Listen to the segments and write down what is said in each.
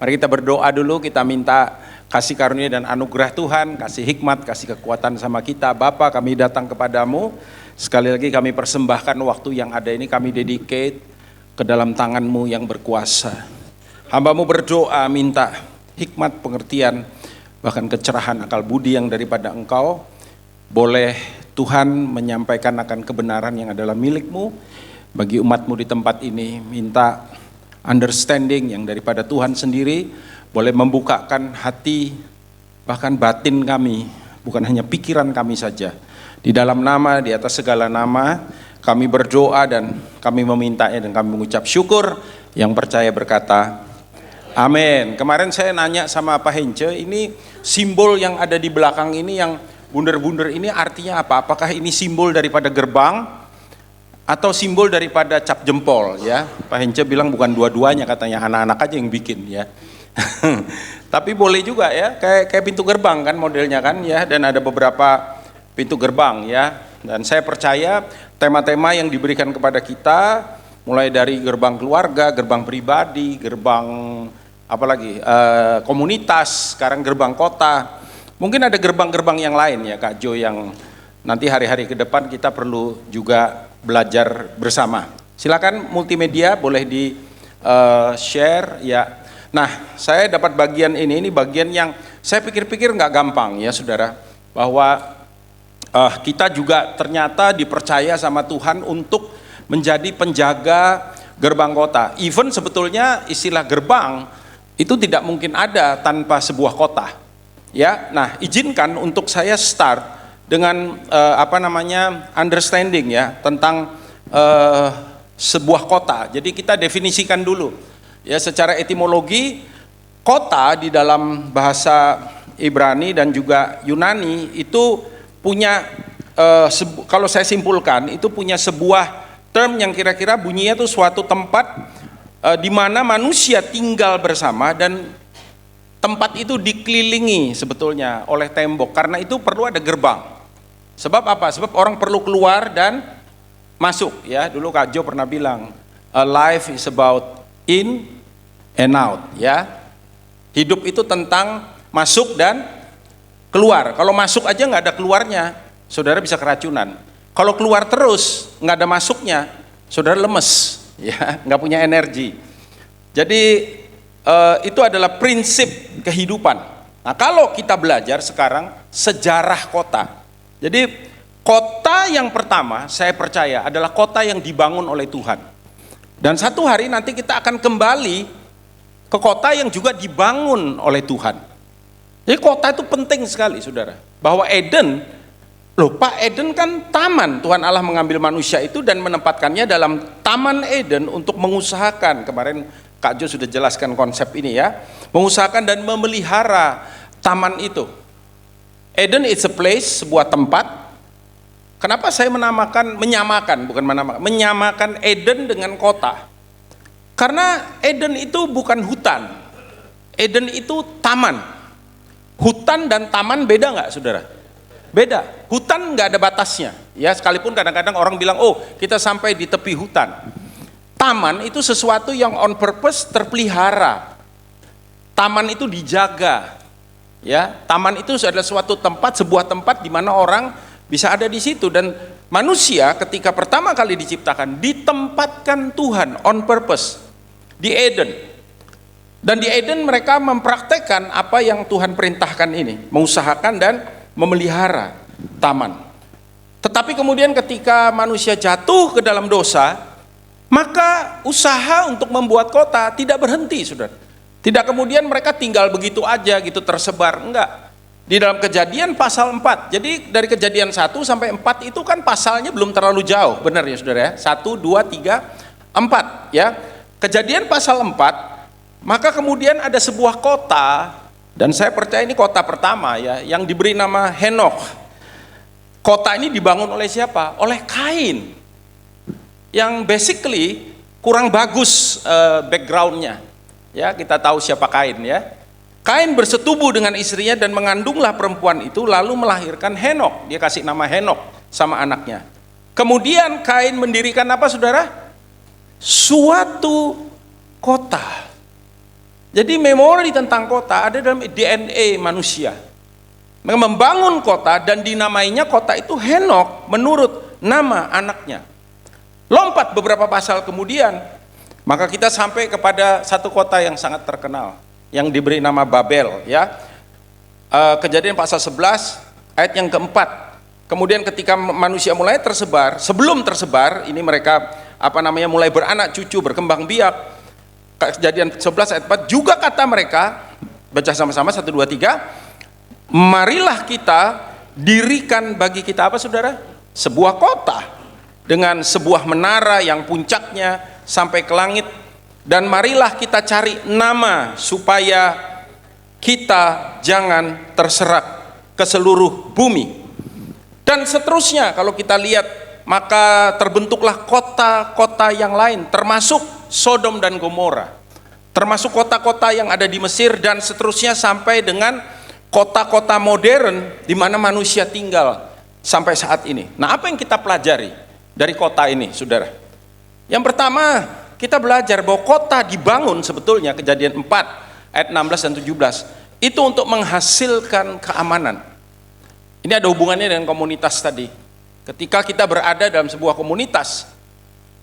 Mari kita berdoa dulu, kita minta kasih karunia dan anugerah Tuhan, kasih hikmat, kasih kekuatan sama kita. Bapa, kami datang kepadamu, sekali lagi kami persembahkan waktu yang ada ini, kami dedicate ke dalam tangan-Mu yang berkuasa. Hamba-Mu berdoa minta hikmat, pengertian, bahkan kecerahan akal budi yang daripada Engkau. Boleh Tuhan menyampaikan akan kebenaran yang adalah milik-Mu bagi umat-Mu di tempat ini. Minta understanding yang daripada Tuhan sendiri, boleh membukakan hati bahkan batin kami, bukan hanya pikiran kami saja. Di dalam nama, di atas segala nama, kami berdoa dan kami memintanya dan kami mengucap syukur. Yang percaya berkata amin. Kemarin saya nanya sama Pak Hence, ini simbol yang ada di belakang ini yang bunder-bunder ini artinya apa? Apakah ini simbol daripada gerbang atau simbol daripada cap jempol ya? Pak Hence bilang bukan dua-duanya, katanya anak-anak aja yang bikin ya. Tapi boleh juga ya, kayak pintu gerbang kan modelnya kan ya, dan ada beberapa pintu gerbang ya. Dan saya percaya tema-tema yang diberikan kepada kita mulai dari gerbang keluarga, gerbang pribadi, gerbang apalagi komunitas, sekarang gerbang kota. Mungkin ada gerbang-gerbang yang lain ya Kak Jo, yang nanti hari-hari ke depan kita perlu juga belajar bersama. Silakan multimedia boleh di share ya. Nah, saya dapat bagian ini bagian yang saya pikir-pikir nggak gampang ya saudara, bahwa kita juga ternyata dipercaya sama Tuhan untuk menjadi penjaga gerbang kota. Even sebetulnya istilah gerbang itu tidak mungkin ada tanpa sebuah kota. Ya, nah izinkan untuk saya start dengan understanding ya tentang sebuah kota. Jadi kita definisikan dulu ya secara etimologi. Kota di dalam bahasa Ibrani dan juga Yunani itu punya kalau saya simpulkan itu punya sebuah term yang kira-kira bunyinya itu suatu tempat di mana manusia tinggal bersama dan tempat itu dikelilingi sebetulnya oleh tembok. Karena itu perlu ada gerbang. Sebab apa? Sebab orang perlu keluar dan masuk ya. Dulu Kak Jo pernah bilang, life is about in and out ya. Hidup itu tentang masuk dan keluar. Kalau masuk aja nggak ada keluarnya, saudara bisa keracunan. Kalau keluar terus nggak ada masuknya, saudara lemes ya, nggak punya energi. Jadi itu adalah prinsip kehidupan. Nah, kalau kita belajar sekarang sejarah kota. Jadi kota yang pertama saya percaya adalah kota yang dibangun oleh Tuhan. Dan satu hari nanti kita akan kembali ke kota yang juga dibangun oleh Tuhan. Jadi kota itu penting sekali saudara. Bahwa Eden, Pak Eden kan taman, Tuhan Allah mengambil manusia itu dan menempatkannya dalam taman Eden untuk mengusahakan. Kemarin Kak Jo sudah jelaskan konsep ini ya, mengusahakan dan memelihara taman itu. Eden is a place, sebuah tempat. Kenapa saya menyamakan Eden dengan kota? Karena Eden itu bukan hutan, Eden itu taman. Hutan dan taman beda nggak saudara? Beda. Hutan nggak ada batasnya ya, sekalipun kadang-kadang orang bilang oh kita sampai di tepi hutan. Taman itu sesuatu yang on purpose terpelihara. Taman itu dijaga. Ya, taman itu adalah suatu tempat, sebuah tempat di mana orang bisa ada di situ. Dan manusia ketika pertama kali diciptakan ditempatkan Tuhan on purpose di Eden. Dan di Eden mereka mempraktekkan apa yang Tuhan perintahkan ini, mengusahakan dan memelihara taman. Tetapi kemudian ketika manusia jatuh ke dalam dosa, maka usaha untuk membuat kota tidak berhenti, saudara. Tidak kemudian mereka tinggal begitu aja gitu tersebar, enggak. Di dalam Kejadian pasal 4, jadi dari Kejadian 1 sampai 4 itu kan pasalnya belum terlalu jauh, benar ya saudara ya? 1, 2, 3, 4 ya. Kejadian pasal 4, maka kemudian ada sebuah kota, dan saya percaya ini kota pertama ya, yang diberi nama Henokh. Kota ini dibangun oleh siapa? Oleh Kain. Yang basically kurang bagus backgroundnya ya, kita tahu siapa Kain ya. Kain bersetubuh dengan istrinya dan mengandunglah perempuan itu lalu melahirkan Henokh. Dia kasih nama Henokh sama anaknya. Kemudian Kain mendirikan apa saudara? Suatu kota. Jadi memori tentang kota ada dalam DNA manusia. Membangun kota dan dinamainya kota itu Henokh menurut nama anaknya. Lompat beberapa pasal kemudian, maka kita sampai kepada satu kota yang sangat terkenal yang diberi nama Babel, ya. Kejadian pasal 11 ayat yang keempat. Kemudian ketika manusia mulai tersebar, sebelum tersebar ini mereka mulai beranak cucu, berkembang biak. Kejadian 11 ayat 4 juga kata mereka, baca sama-sama 1 2 3. Marilah kita dirikan bagi kita apa saudara? Sebuah kota dengan sebuah menara yang puncaknya sampai ke langit, dan marilah kita cari nama supaya kita jangan terserak ke seluruh bumi. Dan seterusnya kalau kita lihat, maka terbentuklah kota-kota yang lain termasuk Sodom dan Gomora, termasuk kota-kota yang ada di Mesir, dan seterusnya sampai dengan kota-kota modern di mana manusia tinggal sampai saat ini. Nah, apa yang kita pelajari dari kota ini, saudara? Yang pertama, kita belajar bahwa kota dibangun sebetulnya, Kejadian 4 ayat 16 dan 17, itu untuk menghasilkan keamanan. Ini ada hubungannya dengan komunitas tadi. Ketika kita berada dalam sebuah komunitas,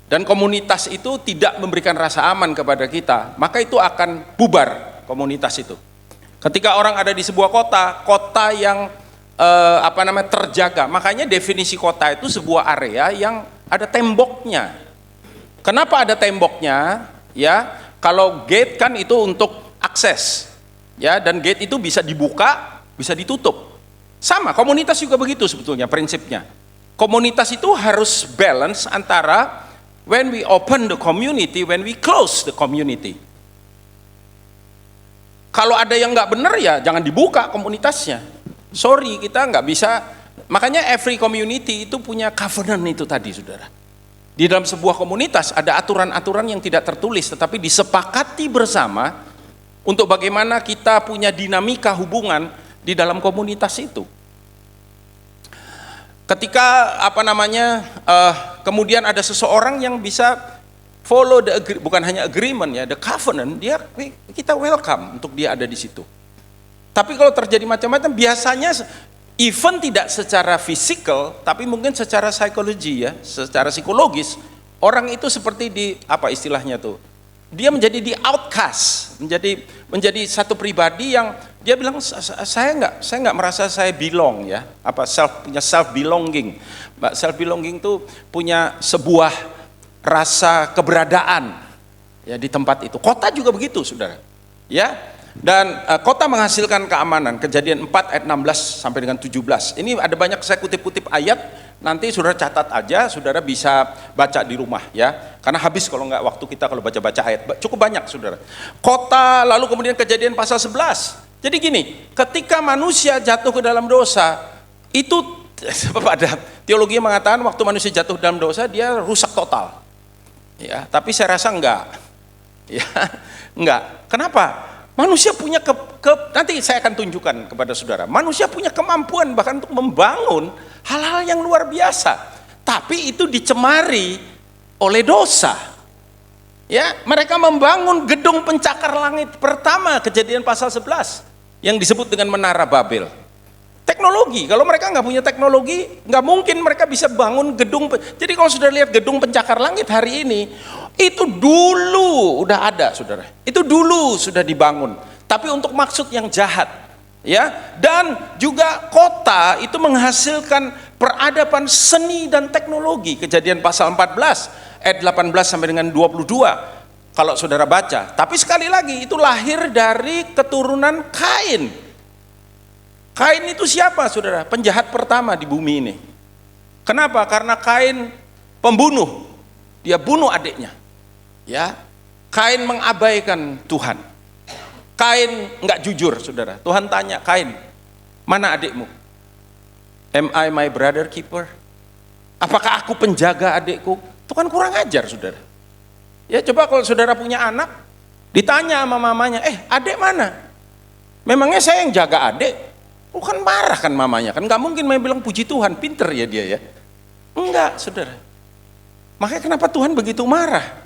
dan komunitas itu tidak memberikan rasa aman kepada kita, maka itu akan bubar komunitas itu. Ketika orang ada di sebuah kota yang terjaga, makanya definisi kota itu sebuah area yang ada temboknya. Kenapa ada temboknya? Ya, kalau gate kan itu untuk akses, ya, dan gate itu bisa dibuka, bisa ditutup. Sama, komunitas juga begitu sebetulnya prinsipnya. Komunitas itu harus balance antara when we open the community, when we close the community. Kalau ada yang nggak benar ya jangan dibuka komunitasnya. Sorry, kita nggak bisa. Makanya every community itu punya covenant itu tadi, saudara. Di dalam sebuah komunitas ada aturan-aturan yang tidak tertulis, tetapi disepakati bersama untuk bagaimana kita punya dinamika hubungan di dalam komunitas itu. Ketika kemudian ada seseorang yang bisa follow bukan hanya agreement ya, the covenant, kita welcome untuk dia ada di situ. Tapi kalau terjadi macam-macam, biasanya even tidak secara fisikal, tapi mungkin secara psikologi ya, secara psikologis, orang itu seperti istilahnya tuh, dia menjadi di outcast, menjadi satu pribadi yang dia bilang saya nggak merasa saya belong ya, punya self belonging. Self belonging tuh punya sebuah rasa keberadaan ya di tempat itu. Kota juga begitu, saudara. Ya. Dan kota menghasilkan keamanan. Kejadian 4 ayat 16 sampai dengan 17. Ini ada banyak, saya kutip-kutip ayat, nanti saudara catat aja, saudara bisa baca di rumah ya. Karena habis kalau nggak waktu kita kalau baca-baca ayat. Cukup banyak, saudara. Kota, lalu kemudian Kejadian pasal 11. Jadi gini, ketika manusia jatuh ke dalam dosa, itu ada teologi yang mengatakan waktu manusia jatuh dalam dosa dia rusak total. Ya, tapi saya rasa enggak. Ya, enggak. Kenapa? Manusia punya nanti saya akan tunjukkan kepada saudara. Manusia punya kemampuan bahkan untuk membangun hal-hal yang luar biasa. Tapi itu dicemari oleh dosa. Ya, mereka membangun gedung pencakar langit pertama, Kejadian pasal 11 yang disebut dengan Menara Babel. Teknologi, kalau mereka nggak punya teknologi, nggak mungkin mereka bisa bangun gedung. Jadi kalau sudah lihat gedung pencakar langit hari ini, itu dulu udah ada, saudara. Itu dulu sudah dibangun, tapi untuk maksud yang jahat, ya. Dan juga kota itu menghasilkan peradaban seni dan teknologi. Kejadian pasal 14 ayat 18 sampai dengan 22. Kalau saudara baca, tapi sekali lagi itu lahir dari keturunan Kain. Kain itu siapa, saudara? Penjahat pertama di bumi ini. Kenapa? Karena Kain pembunuh. Dia bunuh adiknya. Ya, Kain mengabaikan Tuhan. Kain nggak jujur, saudara. Tuhan tanya, Kain, mana adikmu? Am I my brother keeper? Apakah aku penjaga adikku? Itu kan kurang ajar, saudara. Ya, coba kalau saudara punya anak, ditanya sama mamanya, adik mana? Memangnya saya yang jaga adik? Bukan marah kan mamanya, kan nggak mungkin main bilang puji Tuhan, pinter ya dia ya. Enggak, saudara. Makanya kenapa Tuhan begitu marah?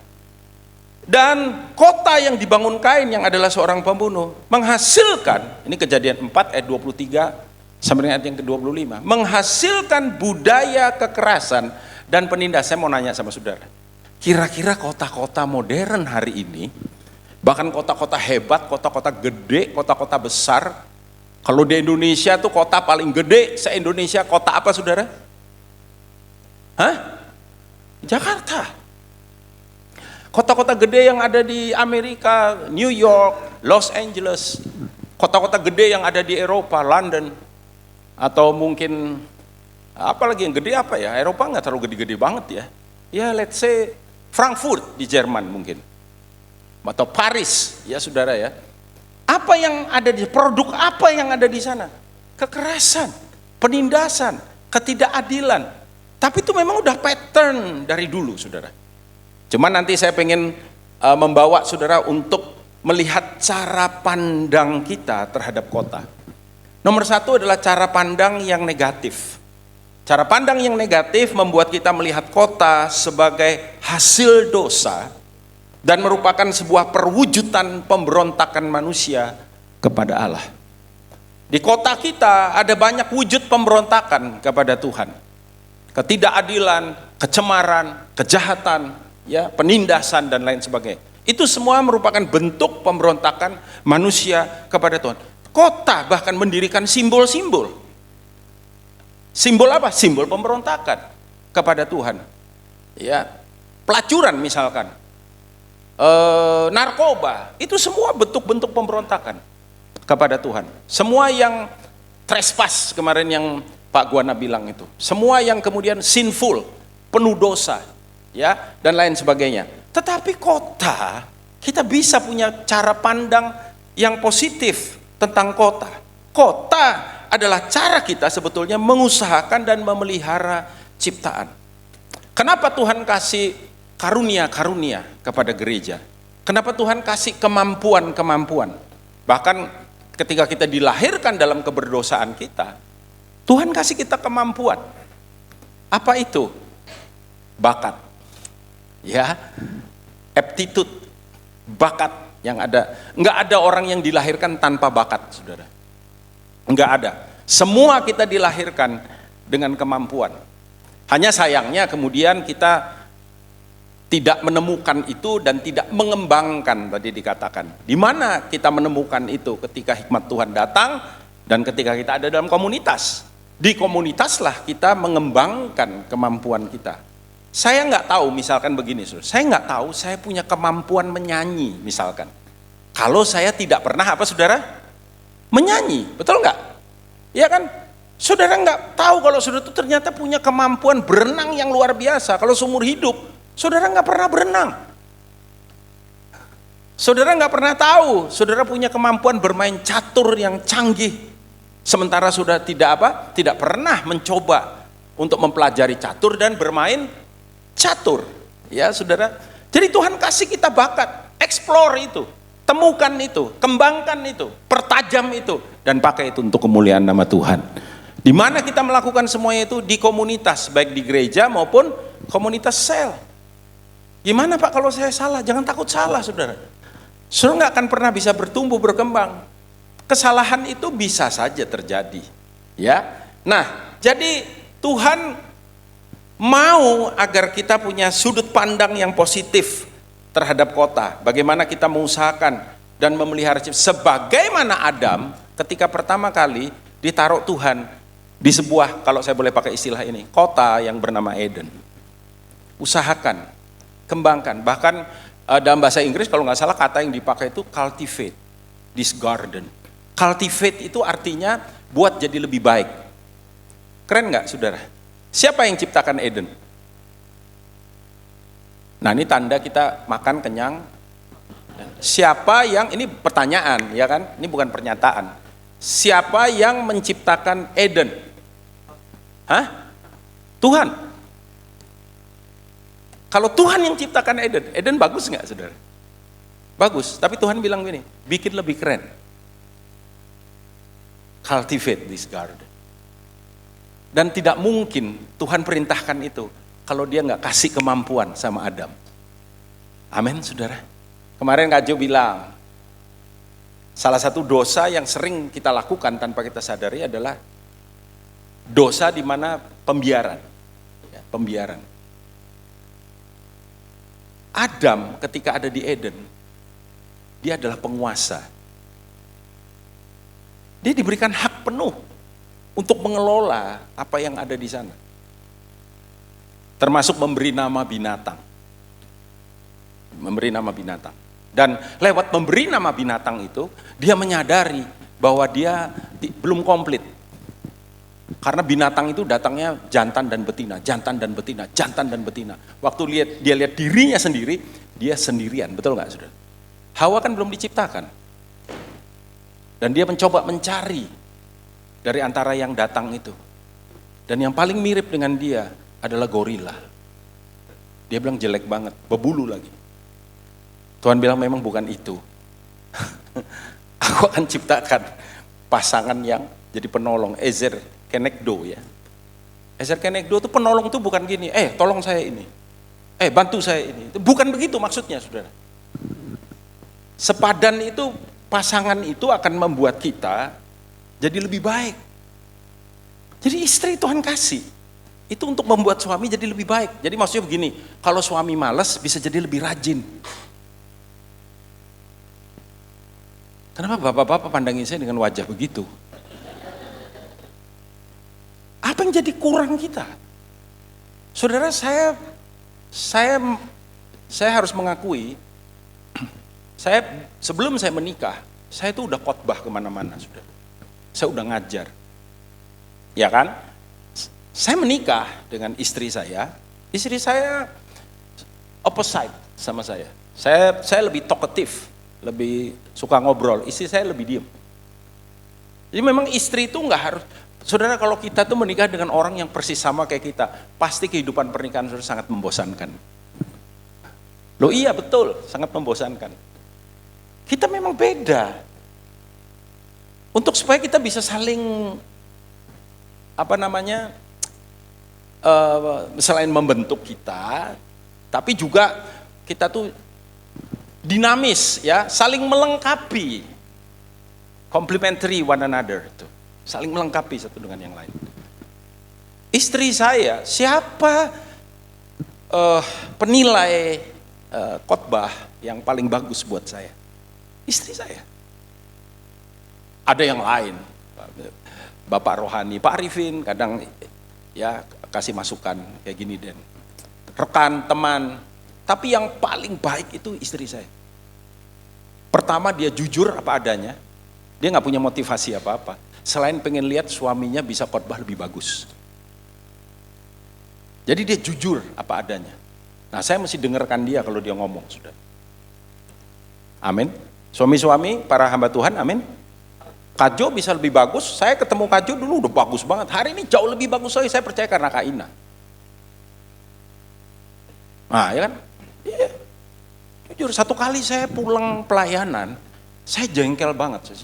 Dan kota yang dibangun Kain yang adalah seorang pembunuh menghasilkan, ini Kejadian 4 ayat 23 sampai dengan ayat yang ke-25, menghasilkan budaya kekerasan dan penindasan. Saya mau nanya sama saudara, kira-kira kota-kota modern hari ini, bahkan kota-kota hebat, kota-kota gede, kota-kota besar, kalau di Indonesia tuh kota paling gede se-Indonesia kota apa saudara? Jakarta. Kota-kota gede yang ada di Amerika, New York, Los Angeles, kota-kota gede yang ada di Eropa, London, atau mungkin apalagi yang gede apa ya? Eropa nggak terlalu gede-gede banget ya. Ya let's say Frankfurt di Jerman mungkin, atau Paris ya saudara ya. Apa yang ada di produk apa yang ada di sana? Kekerasan, penindasan, ketidakadilan. Tapi itu memang udah pattern dari dulu saudara. Cuman nanti saya pengen membawa saudara untuk melihat cara pandang kita terhadap kota. Nomor satu adalah cara pandang yang negatif. Cara pandang yang negatif membuat kita melihat kota sebagai hasil dosa dan merupakan sebuah perwujudan pemberontakan manusia kepada Allah. Di kota kita ada banyak wujud pemberontakan kepada Tuhan. Ketidakadilan, kecemaran, kejahatan, ya, penindasan dan lain sebagainya. Itu semua merupakan bentuk pemberontakan manusia kepada Tuhan. Kota bahkan mendirikan simbol-simbol. Simbol apa? Simbol pemberontakan kepada Tuhan. Ya, pelacuran misalkan, narkoba, itu semua bentuk-bentuk pemberontakan kepada Tuhan. Semua yang trespass kemarin yang Pak Guana bilang itu, semua yang kemudian sinful, penuh dosa, ya, dan lain sebagainya. Tetapi kota, kita bisa punya cara pandang yang positif tentang kota. Kota adalah cara kita sebetulnya mengusahakan dan memelihara ciptaan. Kenapa Tuhan kasih karunia-karunia kepada gereja? Kenapa Tuhan kasih kemampuan-kemampuan? Bahkan ketika kita dilahirkan dalam keberdosaan kita, Tuhan kasih kita kemampuan. Apa itu? Bakat. Ya, aptitude, bakat yang ada. Enggak ada orang yang dilahirkan tanpa bakat, saudara. Enggak ada. Semua kita dilahirkan dengan kemampuan. Hanya sayangnya kemudian kita tidak menemukan itu dan tidak mengembangkan, tadi dikatakan. Di mana kita menemukan itu? Ketika hikmat Tuhan datang dan ketika kita ada dalam komunitas. Di komunitaslah kita mengembangkan kemampuan kita. Saya nggak tahu, misalkan begini, saya nggak tahu saya punya kemampuan menyanyi, misalkan. Kalau saya tidak pernah apa saudara? Menyanyi, betul nggak? Iya kan? Saudara nggak tahu kalau saudara itu ternyata punya kemampuan berenang yang luar biasa. Kalau seumur hidup, saudara nggak pernah berenang. Saudara nggak pernah tahu, saudara punya kemampuan bermain catur yang canggih. Sementara sudah tidak pernah mencoba untuk mempelajari catur dan bermain catur, ya saudara. Jadi Tuhan kasih kita bakat, explore itu, temukan itu, kembangkan itu, pertajam itu, dan pakai itu untuk kemuliaan nama Tuhan. Di mana kita melakukan semuanya itu? Di komunitas, baik di gereja maupun komunitas sel. Gimana Pak kalau saya salah? Jangan takut salah saudara. Saudara nggak akan pernah bisa bertumbuh berkembang. Kesalahan itu bisa saja terjadi, ya. Nah, jadi Tuhan mau agar kita punya sudut pandang yang positif terhadap kota. Bagaimana kita mengusahakan dan memelihara sebagaimana Adam ketika pertama kali ditaruh Tuhan di sebuah, kalau saya boleh pakai istilah ini, kota yang bernama Eden. Usahakan, kembangkan. Bahkan dalam bahasa Inggris kalau nggak salah kata yang dipakai itu cultivate this garden. Cultivate itu artinya buat jadi lebih baik. Keren nggak saudara? Siapa yang ciptakan Eden? Nah ini tanda kita makan kenyang. Siapa yang, ini pertanyaan ya kan? Ini bukan pernyataan. Siapa yang menciptakan Eden? Hah? Tuhan. Kalau Tuhan yang ciptakan Eden, Eden bagus nggak saudara? Bagus, tapi Tuhan bilang gini, bikin lebih keren. Cultivate this garden. Dan tidak mungkin Tuhan perintahkan itu kalau dia nggak kasih kemampuan sama Adam. Amin saudara. Kemarin Kak Jo bilang, salah satu dosa yang sering kita lakukan tanpa kita sadari adalah dosa di mana pembiaran. Ya, pembiaran. Adam ketika ada di Eden, dia adalah penguasa. Dia diberikan hak penuh untuk mengelola apa yang ada di sana. Termasuk memberi nama binatang. Memberi nama binatang. Dan lewat memberi nama binatang itu, dia menyadari bahwa dia belum komplit. Karena binatang itu datangnya jantan dan betina, jantan dan betina, jantan dan betina. Waktu dia lihat dirinya sendiri, dia sendirian, betul nggak saudara? Hawa kan belum diciptakan. Dan dia mencoba mencari dari antara yang datang itu. Dan yang paling mirip dengan dia adalah gorila. Dia bilang jelek banget, berbulu lagi. Tuhan bilang memang bukan itu. Aku akan ciptakan pasangan yang jadi penolong, Ezer Kenegdo ya. Ezer Kenegdo itu penolong itu bukan gini, tolong saya ini, bantu saya ini. Bukan begitu maksudnya saudara. Sepadan itu, pasangan itu akan membuat kita jadi lebih baik. Jadi istri Tuhan kasih, itu untuk membuat suami jadi lebih baik. Jadi maksudnya begini, kalau suami malas bisa jadi lebih rajin. Kenapa bapak-bapak pandangin saya dengan wajah begitu? Apa yang jadi kurang kita? Saudara, saya harus mengakui, sebelum saya menikah, saya itu udah khotbah kemana-mana, saudara. Saya udah ngajar, ya kan? Saya menikah dengan istri saya opposite sama saya. Saya lebih talkative, lebih suka ngobrol, istri saya lebih diem. Jadi memang istri itu nggak harus, saudara, kalau kita tuh menikah dengan orang yang persis sama kayak kita, pasti kehidupan pernikahan saudara sangat membosankan. Loh iya betul, sangat membosankan. Kita memang beda. Untuk supaya kita bisa saling, selain membentuk kita, tapi juga kita tuh dinamis ya, saling melengkapi, complementary one another itu, saling melengkapi satu dengan yang lain. Istri saya, siapa penilai khotbah yang paling bagus buat saya? Istri saya. Ada yang lain, Bapak Rohani, Pak Arifin kadang ya kasih masukan kayak gini dan rekan, teman. Tapi yang paling baik itu istri saya. Pertama dia jujur apa adanya, dia nggak punya motivasi apa-apa. Selain pengen lihat suaminya bisa khotbah lebih bagus. Jadi dia jujur apa adanya. Nah saya mesti dengarkan dia kalau dia ngomong, sudah. Amin. Suami-suami, para hamba Tuhan, amin. Kak Jo bisa lebih bagus, saya ketemu Kak Jo dulu udah bagus banget. Hari ini jauh lebih bagus lagi, saya percaya karena Kak Ina. Nah ya kan? Iya. Jujur, satu kali saya pulang pelayanan, saya jengkel banget.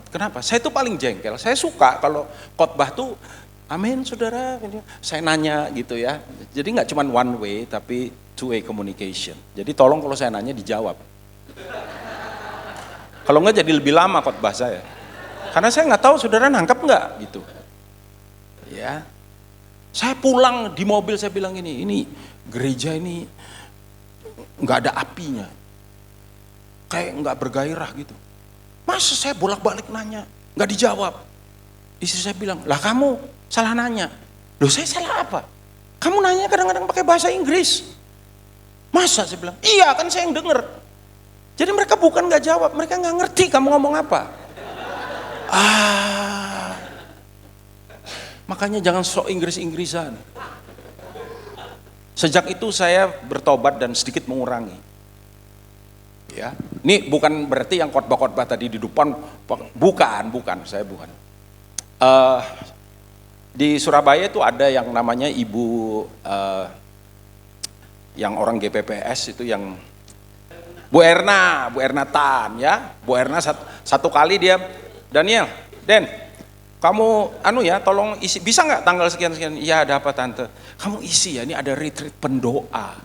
Kenapa? Saya tuh paling jengkel. Saya suka kalau khotbah tuh, amin saudara. Saya nanya gitu ya. Jadi nggak cuma one way, tapi two way communication. Jadi tolong kalau saya nanya dijawab. Kalau nggak jadi lebih lama khotbah saya. Karena saya nggak tahu saudara nangkep nggak gitu. Ya. Saya pulang di mobil saya bilang ini gereja ini nggak ada apinya, kayak nggak bergairah gitu. Masa saya bolak-balik nanya, nggak dijawab. Istri saya bilang, lah kamu salah nanya. Loh saya salah apa? Kamu nanya kadang-kadang pakai bahasa Inggris. Masa? Saya bilang, iya kan saya yang denger. Jadi mereka bukan nggak jawab, mereka nggak ngerti kamu ngomong apa. Makanya jangan sok Inggris-Inggrisan. Sejak itu saya bertobat dan sedikit mengurangi. Ya, ini bukan berarti yang khotbah-khotbah tadi di depan, bukan, saya bukan. Di Surabaya itu ada yang namanya ibu, yang orang GPPS itu yang Bu Erna Tan ya, Bu Erna satu kali dia, Den, kamu tolong isi, bisa nggak tanggal sekian-sekian? Iya ada apa tante? Kamu isi ya, ini ada retreat pendoa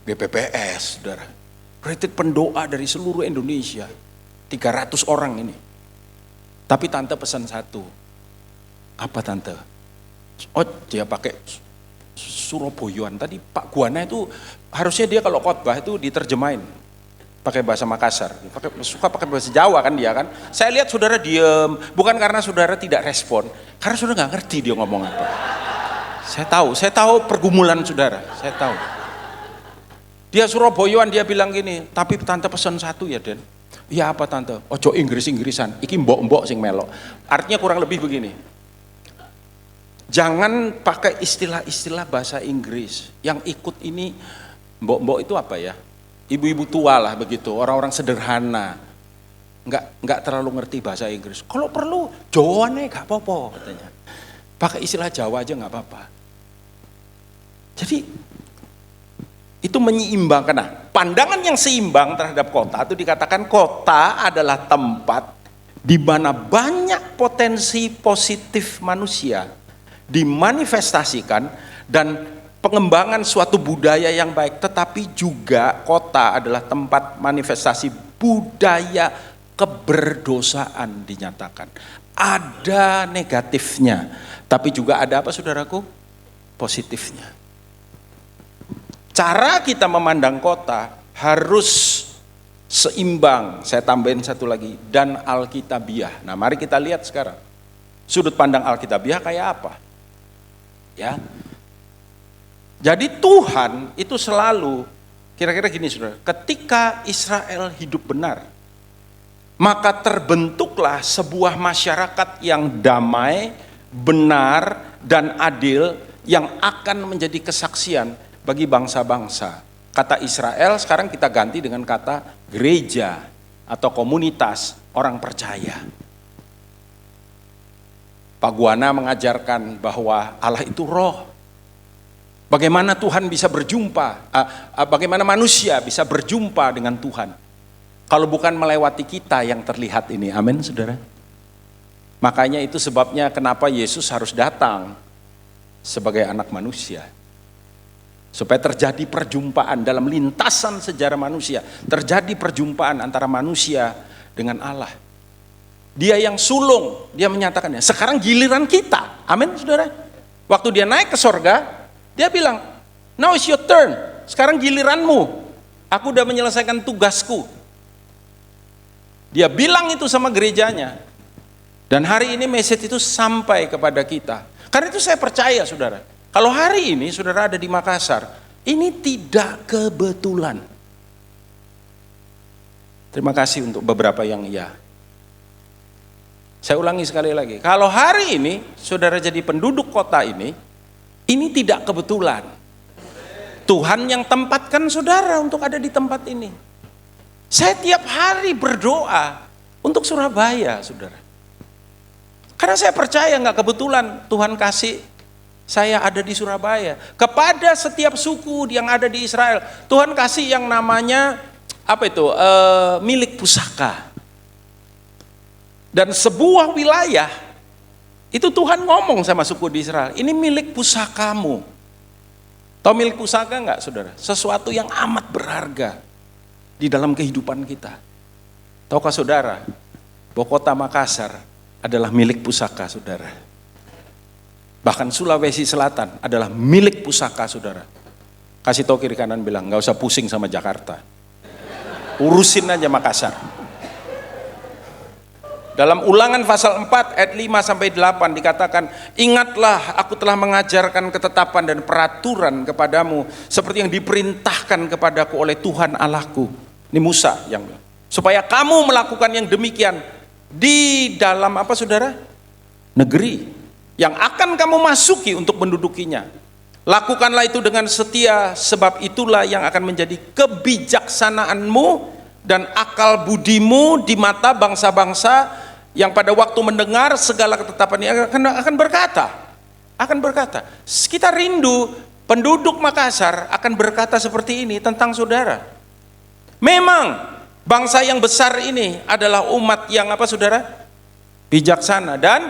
BPPS, saudara. retreat pendoa dari seluruh Indonesia. 300 orang ini. Tapi tante pesan satu. Apa tante? Oh, dia pakai Surabayaan. Tadi Pak Guana itu harusnya dia kalau khotbah itu diterjemahin pakai bahasa Makassar. Suka pakai bahasa Jawa kan dia kan. Saya lihat saudara diem, bukan karena saudara tidak respon, karena saudara nggak ngerti dia ngomong apa. Saya tahu pergumulan saudara, saya tahu. Dia Surabayaan, dia bilang gini, tapi tante pesan satu ya Den. Ya apa tante? Ojo Inggris-Inggrisan, iki mbok-mbok sing melok. Artinya kurang lebih begini. Jangan pakai istilah-istilah bahasa Inggris. Yang ikut ini, mbok-mbok itu apa ya? Ibu-ibu tua lah begitu, orang-orang sederhana. Nggak terlalu ngerti bahasa Inggris. Kalau perlu, Jawane gak apa-apa katanya. Pakai istilah Jawa aja gak apa-apa. Jadi, itu menyeimbangkan. Nah, pandangan yang seimbang terhadap kota itu dikatakan kota adalah tempat di mana banyak potensi positif manusia dimanifestasikan dan pengembangan suatu budaya yang baik, tetapi juga kota adalah tempat manifestasi budaya keberdosaan dinyatakan. Ada negatifnya, tapi juga ada apa saudaraku? Positifnya. Cara kita memandang kota harus seimbang. Saya tambahin satu lagi, dan alkitabiah. Nah, mari kita lihat sekarang. Sudut pandang alkitabiah kayak apa? Ya. Jadi Tuhan itu selalu kira-kira gini saudara, ketika Israel hidup benar, maka terbentuklah sebuah masyarakat yang damai, benar, dan adil yang akan menjadi kesaksian bagi bangsa-bangsa. Kata Israel sekarang kita ganti dengan kata gereja atau komunitas orang percaya. Pak Guana mengajarkan bahwa Allah itu roh. Bagaimana Tuhan bisa berjumpa, bagaimana manusia bisa berjumpa dengan Tuhan. Kalau bukan melewati kita yang terlihat ini, amin saudara. Makanya itu sebabnya kenapa Yesus harus datang sebagai anak manusia. Supaya terjadi perjumpaan dalam lintasan sejarah manusia. Terjadi perjumpaan antara manusia dengan Allah. Dia yang sulung, dia menyatakannya. Sekarang giliran kita, amin saudara. Waktu dia naik ke sorga, dia bilang, now is your turn, sekarang giliranmu. Aku udah menyelesaikan tugasku. Dia bilang itu sama gerejanya. Dan hari ini message itu sampai kepada kita. Karena itu saya percaya saudara, kalau hari ini saudara ada di Makassar, ini tidak kebetulan. Terima kasih untuk beberapa yang iya. Saya ulangi sekali lagi, kalau hari ini saudara jadi penduduk kota ini tidak kebetulan. Tuhan yang tempatkan saudara untuk ada di tempat ini. Saya tiap hari berdoa untuk Surabaya, saudara. Karena saya percaya nggak kebetulan Tuhan kasih saya ada di Surabaya. Kepada setiap suku yang ada di Israel, Tuhan kasih yang namanya milik pusaka. Dan sebuah wilayah itu Tuhan ngomong sama suku di Israel, ini milik pusakamu. Tahu milik pusaka enggak saudara? Sesuatu yang amat berharga di dalam kehidupan kita. Tahukah saudara bahwa kota Makassar adalah milik pusaka saudara? Bahkan Sulawesi Selatan adalah milik pusaka saudara. Kasih tahu kiri kanan bilang, enggak usah pusing sama Jakarta. Urusin aja Makassar. Dalam Ulangan pasal 4 ayat 5-8 dikatakan, ingatlah aku telah mengajarkan ketetapan dan peraturan kepadamu seperti yang diperintahkan kepadaku oleh Tuhan Allahku. Ini Musa yang bilang. Supaya kamu melakukan yang demikian di dalam apa saudara? Negeri yang akan kamu masuki untuk mendudukinya. Lakukanlah itu dengan setia, sebab itulah yang akan menjadi kebijaksanaanmu dan akal budimu di mata bangsa-bangsa yang pada waktu mendengar segala ketetapan ini akan berkata, kita rindu penduduk Makassar akan berkata seperti ini tentang saudara. Memang bangsa yang besar ini adalah umat yang apa saudara? Bijaksana dan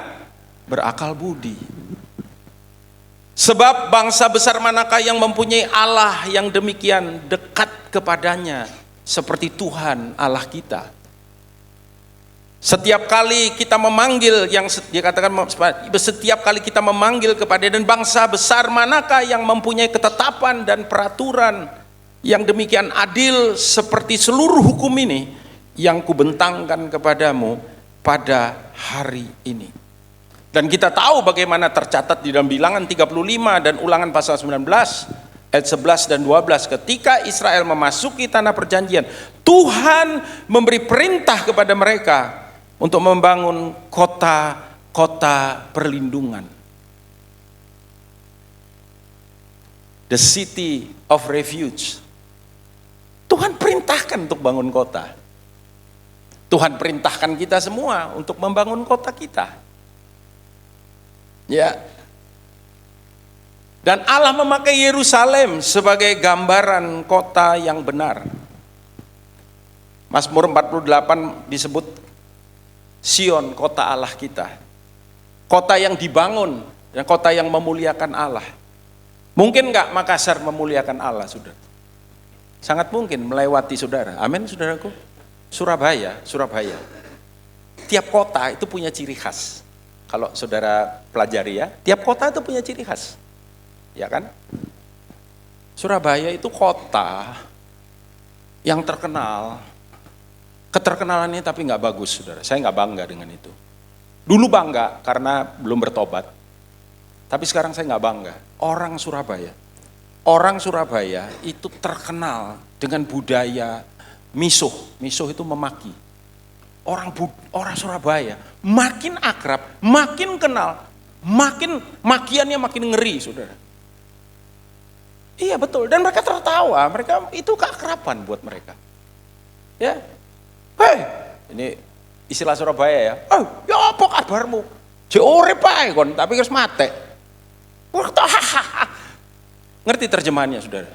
berakal budi. Sebab bangsa besar manakah yang mempunyai Allah yang demikian dekat kepadanya, seperti Tuhan Allah kita. Setiap kali kita memanggil, yang dikatakan setiap kali kita memanggil kepada, dan bangsa besar manakah yang mempunyai ketetapan dan peraturan yang demikian adil seperti seluruh hukum ini yang kubentangkan kepadamu pada hari ini. Dan kita tahu bagaimana tercatat di dalam Bilangan 35 dan Ulangan pasal 19 ayat 11 dan 12, ketika Israel memasuki tanah perjanjian, Tuhan memberi perintah kepada mereka untuk membangun kota-kota perlindungan. The city of refuge. Tuhan perintahkan untuk bangun kota. Tuhan perintahkan kita semua untuk membangun kota kita. Ya. Dan Allah memakai Yerusalem sebagai gambaran kota yang benar. Mazmur 48 disebut Sion, kota Allah kita. Kota yang dibangun dan kota yang memuliakan Allah. Mungkin enggak Makassar memuliakan Allah, saudara? Sangat mungkin melewati saudara. Amin, saudaraku. Surabaya. Tiap kota itu punya ciri khas. Kalau saudara pelajari ya, tiap kota itu punya ciri khas. Ya kan? Surabaya itu kota yang terkenal. Keterkenalannya tapi nggak bagus, saudara. Saya nggak bangga dengan itu. Dulu bangga karena belum bertobat. Tapi sekarang saya nggak bangga. Orang Surabaya itu terkenal dengan budaya misuh. Misuh itu memaki. Orang Surabaya makin akrab, makin kenal, makin makiannya makin ngeri, saudara. Iya betul. Dan mereka tertawa. Mereka itu keakraban buat mereka. Ya. Hei, ini istilah Surabaya ya. Oh, ya apa kabarmu? Urip ae kon, tapi harus mate. Ngerti terjemahannya, saudara?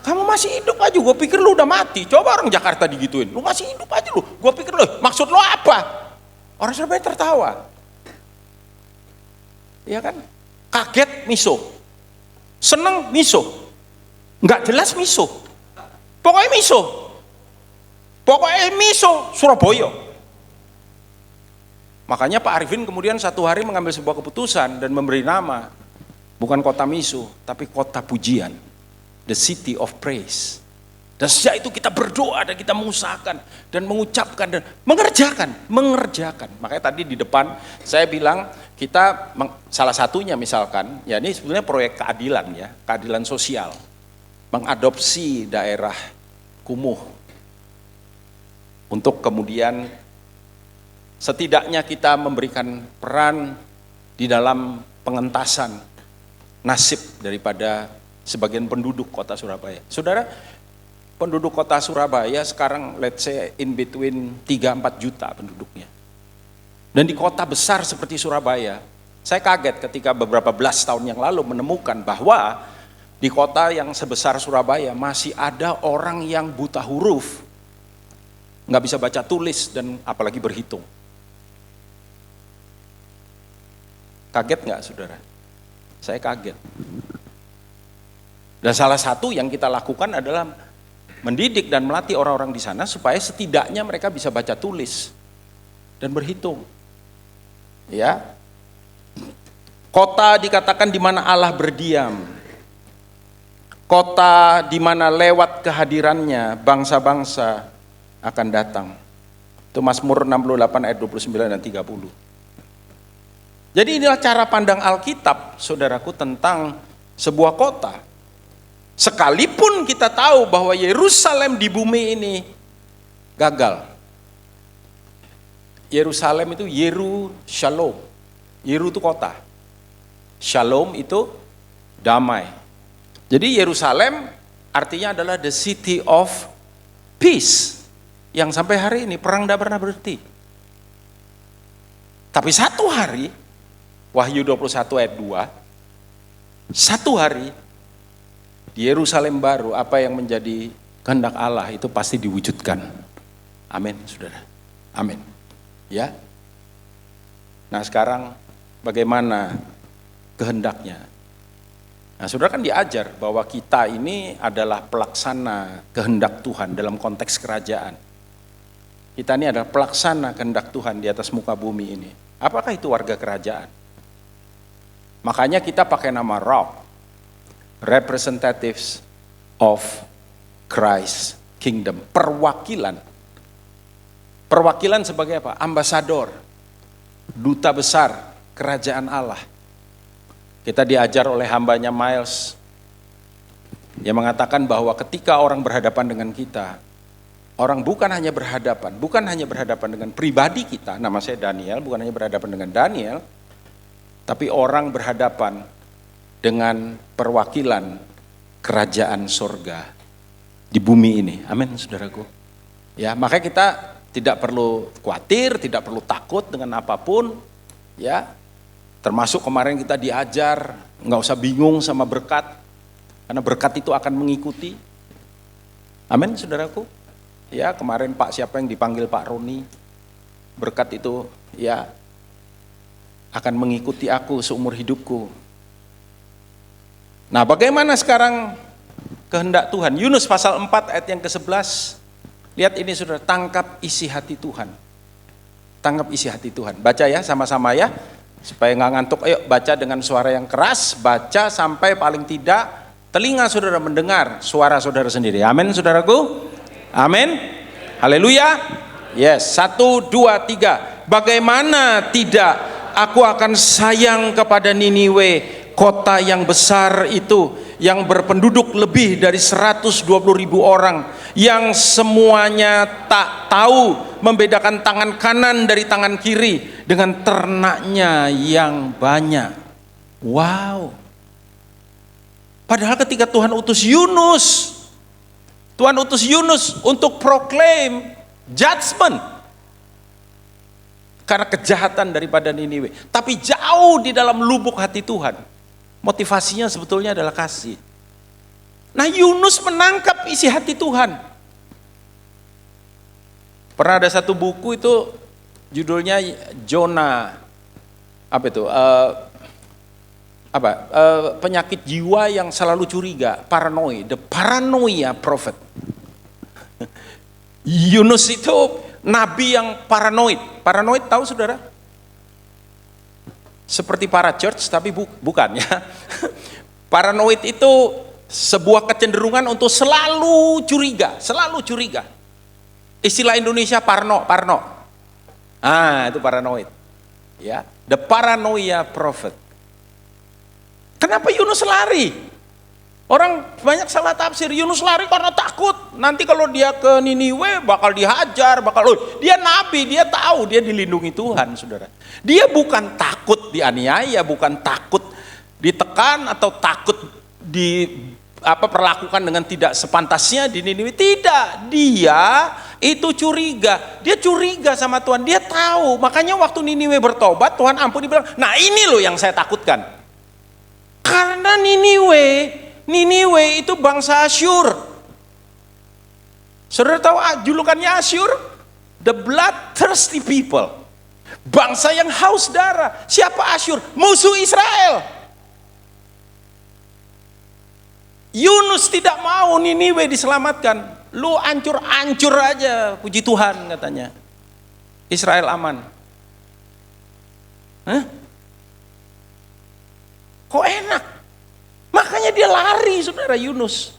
Kamu masih hidup aja, gue pikir lu udah mati. Coba orang Jakarta digituin, lu masih hidup aja lu. Gue pikir lu, maksud lu apa? Orang Surabaya tertawa. Iya kan? Kaget miso. Seneng miso. Nggak jelas miso. Pokoknya miso Surabaya. Makanya Pak Arifin kemudian satu hari mengambil sebuah keputusan dan memberi nama, bukan kota miso, tapi kota pujian, the city of praise. Dan sejak itu kita berdoa dan kita mengusahakan dan mengucapkan dan mengerjakan. Makanya tadi di depan saya bilang kita salah satunya misalkan, ya ini sebenarnya proyek keadilan ya, keadilan sosial, mengadopsi daerah kumuh. Untuk kemudian setidaknya kita memberikan peran di dalam pengentasan nasib daripada sebagian penduduk kota Surabaya. Saudara, penduduk kota Surabaya sekarang let's say in between 3-4 juta penduduknya. Dan di kota besar seperti Surabaya, saya kaget ketika beberapa belas tahun yang lalu menemukan bahwa di kota yang sebesar Surabaya masih ada orang yang buta huruf, nggak bisa baca tulis dan apalagi berhitung. Kaget nggak, saudara? Saya kaget. Dan salah satu yang kita lakukan adalah mendidik dan melatih orang-orang di sana supaya setidaknya mereka bisa baca tulis dan berhitung. Ya. Kota dikatakan di mana Allah berdiam. Kota di mana lewat kehadirannya bangsa-bangsa akan datang. Itu Mazmur 68 ayat 29 dan 30. Jadi inilah cara pandang Alkitab, saudaraku, tentang sebuah kota. Sekalipun kita tahu bahwa Yerusalem di bumi ini gagal. Yerusalem itu Yeru Shalom. Yeru itu kota. Shalom itu damai. Jadi Yerusalem artinya adalah the city of peace. Yang sampai hari ini perang tidak pernah berhenti. Tapi satu hari, Wahyu 21 ayat 2, satu hari di Yerusalem baru apa yang menjadi kehendak Allah itu pasti diwujudkan. Amin, saudara. Amin. Ya. Nah sekarang bagaimana kehendaknya? Nah, saudara kan diajar bahwa kita ini adalah pelaksana kehendak Tuhan dalam konteks kerajaan. Kita ini adalah pelaksana kehendak Tuhan di atas muka bumi ini. Apakah itu warga kerajaan? Makanya kita pakai nama ROC, Representatives of Christ Kingdom, perwakilan. Perwakilan sebagai apa? Ambasador, duta besar kerajaan Allah. Kita diajar oleh hambanya Miles yang mengatakan bahwa ketika orang berhadapan dengan kita, orang bukan hanya berhadapan dengan pribadi kita, nama saya Daniel, bukan hanya berhadapan dengan Daniel, tapi orang berhadapan dengan perwakilan kerajaan sorga di bumi ini. Amin, saudaraku. Ya, makanya kita tidak perlu khawatir, tidak perlu takut dengan apapun, ya. Termasuk kemarin kita diajar, nggak usah bingung sama berkat, karena berkat itu akan mengikuti. Amin, saudaraku. Ya, kemarin Pak siapa yang dipanggil Pak Roni, berkat itu ya akan mengikuti aku seumur hidupku. Nah, bagaimana sekarang kehendak Tuhan? Yunus pasal 4 ayat yang ke-11. Lihat ini saudara, tangkap isi hati Tuhan. Tangkap isi hati Tuhan. Baca ya sama-sama ya. Supaya nggak ngantuk, ayo baca dengan suara yang keras, baca sampai paling tidak telinga saudara mendengar suara saudara sendiri. Amin, saudaraku. Amin. Haleluya. Yes, 1, 2, 3. Bagaimana tidak aku akan sayang kepada Niniwe, kota yang besar itu, yang berpenduduk lebih dari 120.000 orang, yang semuanya tak tahu membedakan tangan kanan dari tangan kiri, dengan ternaknya yang banyak. Wow. Padahal ketika Tuhan utus Yunus untuk proclaim judgment karena kejahatan daripada Niniwe, tapi jauh di dalam lubuk hati Tuhan motivasinya sebetulnya adalah kasih. Nah, Yunus menangkap isi hati Tuhan. Pernah ada satu buku itu judulnya Jonah, apa itu? Penyakit jiwa yang selalu curiga, paranoid, the paranoia prophet. Yunus itu nabi yang paranoid. Paranoid tahu saudara? Seperti para church tapi bukan ya. Paranoid itu sebuah kecenderungan untuk selalu curiga. Istilah Indonesia parno. Ah, itu paranoid. Ya, the paranoia prophet. Kenapa Yunus lari? Orang banyak salah tafsir. Yunus lari karena takut. Nanti kalau dia ke Niniwe bakal dihajar, dia nabi, dia tahu dia dilindungi Tuhan, saudara. Dia bukan takut dianiaya, bukan takut ditekan atau takut perlakukan dengan tidak sepantasnya di Niniwe. Tidak, dia itu curiga. Dia curiga sama Tuhan. Dia tahu. Makanya waktu Niniwe bertobat, Tuhan ampuni, bilang, nah ini loh yang saya takutkan. Karena Niniwe itu bangsa Asyur. Saudara tahu julukannya Asyur? The bloodthirsty people. Bangsa yang haus darah. Siapa Asyur? Musuh Israel. Yunus tidak mau Niniwe diselamatkan. Lu ancur-ancur aja, puji Tuhan katanya. Israel aman. Hah? Kok enak? Makanya dia lari, saudara, Yunus.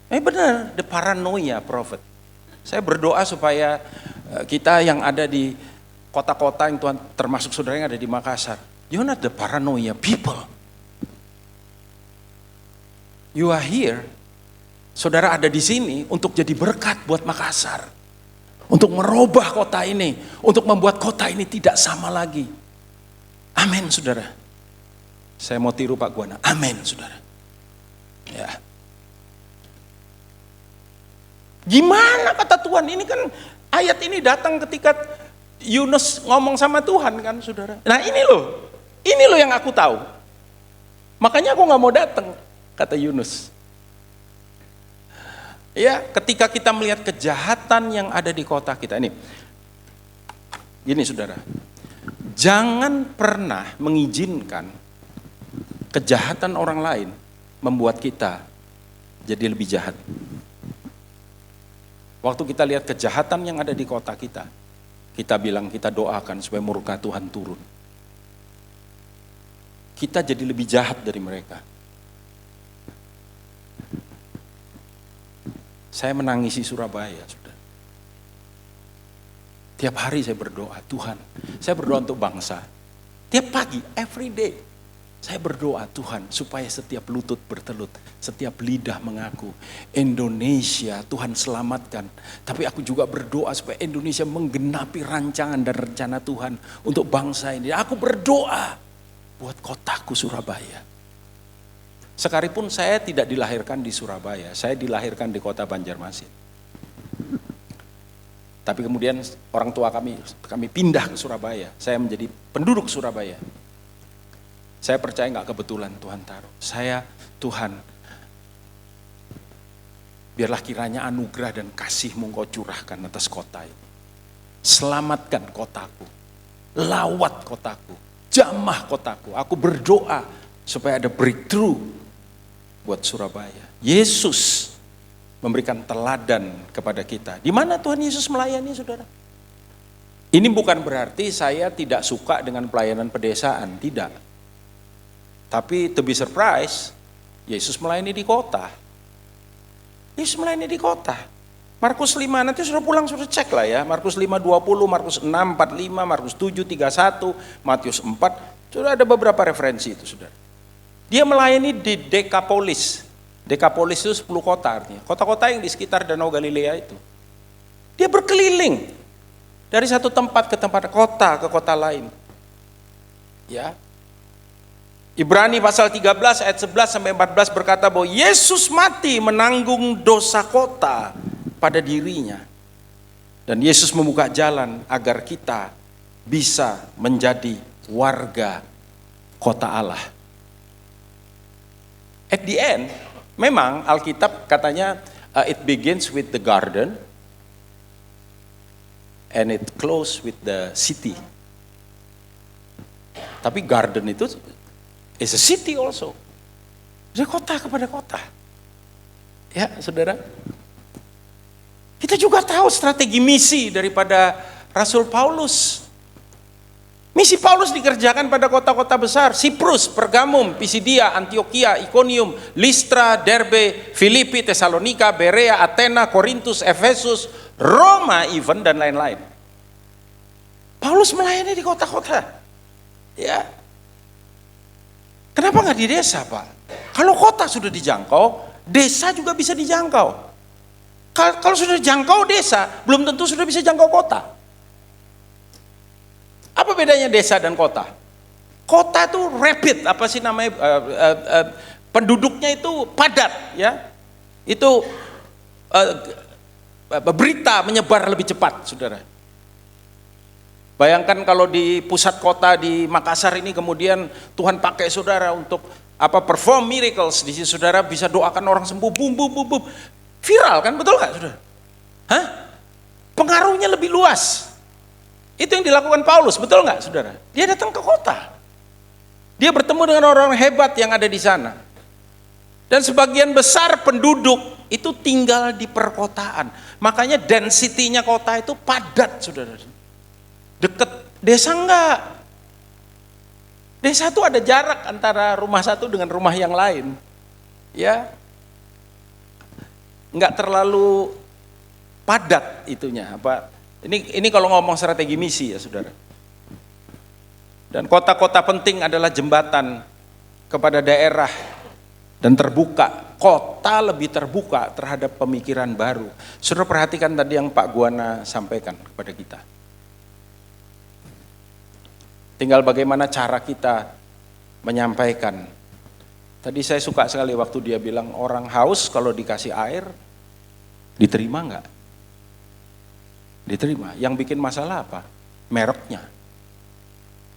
Benar, the paranoia prophet. Saya berdoa supaya kita yang ada di kota-kota yang Tuhan, termasuk saudara yang ada di Makassar, you're not the paranoia people. You are here, saudara ada di sini untuk jadi berkat buat Makassar. Untuk merubah kota ini, untuk membuat kota ini tidak sama lagi. Amin, saudara. Saya mau tiru Pak Guana. Amin, saudara. Ya. Gimana kata Tuhan? Ini kan ayat ini datang ketika Yunus ngomong sama Tuhan kan, saudara. Nah ini loh yang aku tahu. Makanya aku nggak mau datang, kata Yunus. Ya, ketika kita melihat kejahatan yang ada di kota kita ini. Gini saudara, jangan pernah mengizinkan kejahatan orang lain membuat kita jadi lebih jahat. Waktu kita lihat kejahatan yang ada di kota kita bilang, kita doakan supaya murka Tuhan turun. Kita jadi lebih jahat dari mereka. Saya menangisi Surabaya, sudah. Tiap hari saya berdoa, Tuhan, saya berdoa untuk bangsa. Tiap pagi, every day. Saya berdoa, Tuhan, supaya setiap lutut bertelut, setiap lidah mengaku, Indonesia Tuhan selamatkan. Tapi aku juga berdoa supaya Indonesia menggenapi rancangan dan rencana Tuhan untuk bangsa ini. Aku berdoa buat kotaku Surabaya. Sekalipun saya tidak dilahirkan di Surabaya, saya dilahirkan di kota Banjarmasin. Tapi kemudian orang tua kami pindah ke Surabaya, saya menjadi penduduk Surabaya. Saya percaya nggak kebetulan Tuhan taruh. Tuhan, biarlah kiranya anugerah dan kasih-Mu Engkau curahkan atas kota ini. Selamatkan kotaku, lawat kotaku, jamah kotaku. Aku berdoa supaya ada breakthrough buat Surabaya. Yesus memberikan teladan kepada kita. Di mana Tuhan Yesus melayani, saudara? Ini bukan berarti saya tidak suka dengan pelayanan pedesaan, tidak. Tapi to be surprised, Yesus melayani di kota. Yesus melayani di kota. Markus 5, nanti sudah pulang sudah cek lah ya. Markus 5:20, Markus 6:45, Markus 7:31, Matius 4. Sudah ada beberapa referensi itu, saudara. Dia melayani di Dekapolis. Dekapolis itu 10 kota artinya. Kota-kota yang di sekitar Danau Galilea itu. Dia berkeliling dari satu tempat ke tempat, kota ke kota lain. Ya. Ibrani pasal 13 ayat 11 sampai 14 berkata bahwa Yesus mati menanggung dosa kota pada dirinya. Dan Yesus membuka jalan agar kita bisa menjadi warga kota Allah. At the end, memang Alkitab katanya it begins with the garden and it close with the city. Tapi garden itu is a city also. Dari kota kepada kota. Ya, saudara. Kita juga tahu strategi misi daripada Rasul Paulus. Misi Paulus dikerjakan pada kota-kota besar. Siprus, Pergamum, Pisidia, Antioquia, Iconium, Listra, Derbe, Filipi, Tesalonika, Berea, Athena, Korintus, Efesus, Roma even, dan lain-lain. Paulus melayani di kota-kota. Ya. Kenapa nggak di desa, Pak? Kalau kota sudah dijangkau, desa juga bisa dijangkau. Kalau sudah dijangkau desa, belum tentu sudah bisa jangkau kota. Apa bedanya desa dan kota? Kota itu rapid, apa sih namanya? Penduduknya itu padat, ya. Itu berita menyebar lebih cepat, saudara. Bayangkan kalau di pusat kota di Makassar ini kemudian Tuhan pakai saudara untuk perform miracles, di sini saudara bisa doakan orang sembuh, bum bum bum bum. Viral kan, betul nggak saudara? Hah? Pengaruhnya lebih luas. Itu yang dilakukan Paulus, betul nggak saudara? Dia datang ke kota. Dia bertemu dengan orang hebat yang ada di sana. Dan sebagian besar penduduk itu tinggal di perkotaan. Makanya density-nya kota itu padat, saudara. Dekat, desa enggak. Desa itu ada jarak antara rumah satu dengan rumah yang lain. Ya. Enggak terlalu padat itunya. Ini kalau ngomong strategi misi ya, saudara. Dan kota-kota penting adalah jembatan kepada daerah dan terbuka. Kota lebih terbuka terhadap pemikiran baru. Saudara perhatikan tadi yang Pak Guana sampaikan kepada kita. Tinggal bagaimana cara kita menyampaikan. Tadi saya suka sekali waktu dia bilang orang haus kalau dikasih air, diterima enggak? Diterima. Yang bikin masalah apa? Mereknya.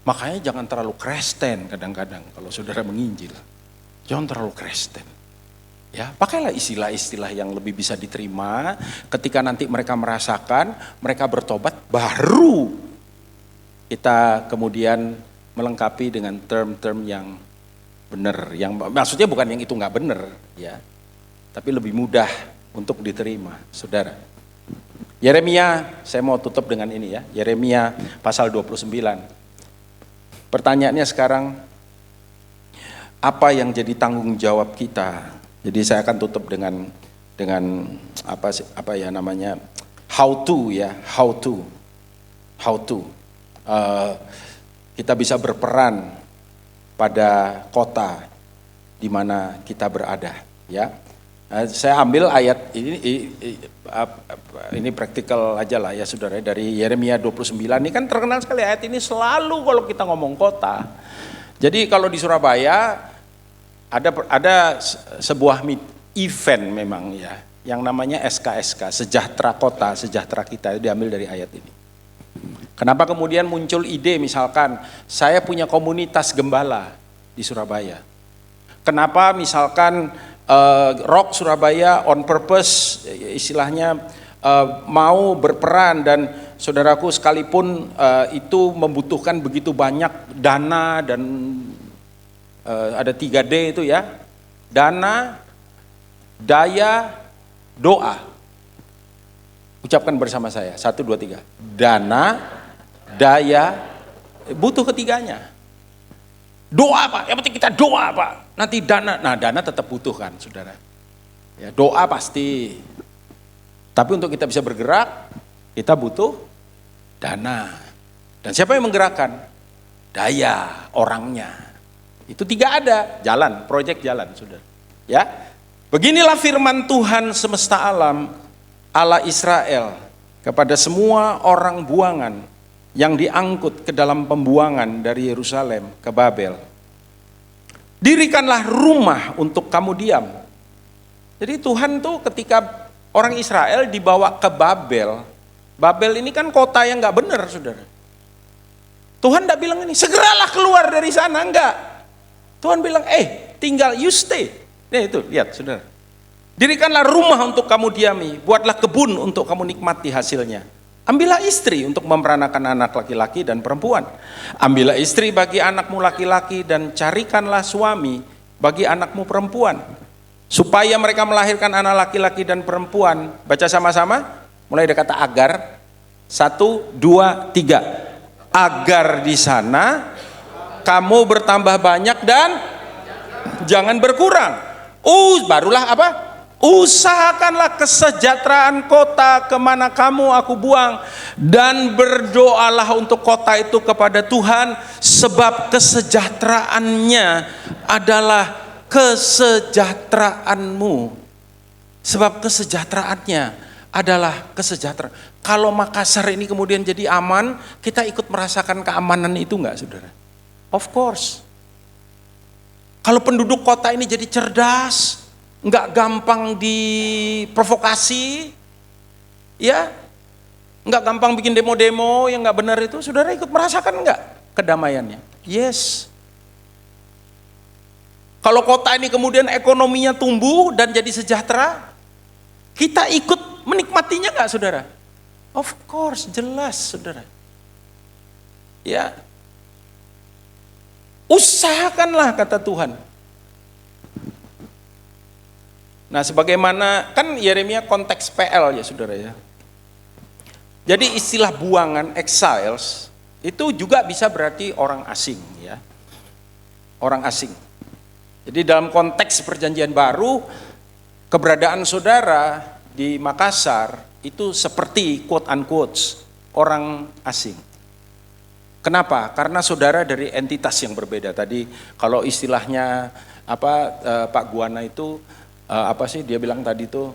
Makanya jangan terlalu Kristen kadang-kadang kalau saudara menginjil. Jangan terlalu Kristen. Ya, pakailah istilah-istilah yang lebih bisa diterima. Ketika nanti mereka merasakan, mereka bertobat, baru kita kemudian melengkapi dengan term-term yang benar. Yang maksudnya bukan yang itu nggak benar, ya, tapi lebih mudah untuk diterima, saudara. Yeremia, saya mau tutup dengan ini ya, Yeremia pasal 29. Pertanyaannya sekarang, apa yang jadi tanggung jawab kita? Jadi saya akan tutup dengan apa ya namanya, how to. Kita bisa berperan pada kota di mana kita berada, ya. Saya ambil ayat ini praktikal aja lah ya saudara, dari Yeremia 29. Ini kan terkenal sekali ayat ini, selalu kalau kita ngomong kota. Jadi kalau di Surabaya ada sebuah event memang ya, yang namanya SKSK, Sejahtera Kota, Sejahtera Kita, itu diambil dari ayat ini. Kenapa kemudian muncul ide misalkan saya punya komunitas gembala di Surabaya. Kenapa misalkan Rock Surabaya on purpose istilahnya mau berperan, dan saudaraku sekalipun itu membutuhkan begitu banyak dana dan ada 3D itu ya, dana, daya, doa. Ucapkan bersama saya, 1, 2, 3. Dana, daya, butuh ketiganya. Doa Pak, yang penting kita doa Pak. Nanti dana, nah dana tetap butuh kan saudara. Ya, doa pasti. Tapi untuk kita bisa bergerak, kita butuh dana. Dan siapa yang menggerakkan? Daya, orangnya. Itu 3 ada, jalan, proyek jalan saudara. Ya, beginilah firman Tuhan semesta alam, Allah Israel, kepada semua orang buangan yang diangkut ke dalam pembuangan dari Yerusalem ke Babel. Dirikanlah rumah untuk kamu diam. Jadi Tuhan tuh ketika orang Israel dibawa ke Babel, Babel ini kan kota yang gak benar saudara. Tuhan gak bilang ini, segeralah keluar dari sana, enggak. Tuhan bilang, tinggal you stay. Nah itu, lihat saudara. Dirikanlah rumah untuk kamu diami, buatlah kebun untuk kamu nikmati hasilnya. Ambillah istri untuk memperanakan anak laki-laki dan perempuan. Ambillah istri bagi anakmu laki-laki dan carikanlah suami bagi anakmu perempuan. Supaya mereka melahirkan anak laki-laki dan perempuan. Baca sama-sama, mulai dari kata agar. 1, 2, 3. Agar di sana kamu bertambah banyak dan jangan berkurang. Barulah apa? Usahakanlah kesejahteraan kota kemana kamu aku buang, dan berdoalah untuk kota itu kepada Tuhan, sebab kesejahteraannya adalah kesejahteraanmu. Sebab kesejahteraannya adalah kesejahteraan. Kalau Makassar ini kemudian jadi aman, kita ikut merasakan keamanan itu enggak saudara? Of course. Kalau penduduk kota ini jadi cerdas, nggak gampang diprovokasi, ya, nggak gampang bikin demo-demo yang nggak benar itu, saudara ikut merasakan nggak kedamaiannya? Yes. Kalau kota ini kemudian ekonominya tumbuh dan jadi sejahtera, kita ikut menikmatinya nggak saudara? Of course, jelas saudara. Ya. Usahakanlah kata Tuhan. Nah, sebagaimana kan Yeremia konteks PL ya saudara ya. Jadi istilah buangan, exiles, itu juga bisa berarti orang asing ya. Orang asing. Jadi dalam konteks perjanjian baru, keberadaan saudara di Makassar itu seperti quote unquote orang asing. Kenapa? Karena saudara dari entitas yang berbeda. Tadi kalau istilahnya Pak Guana itu apa sih dia bilang tadi tuh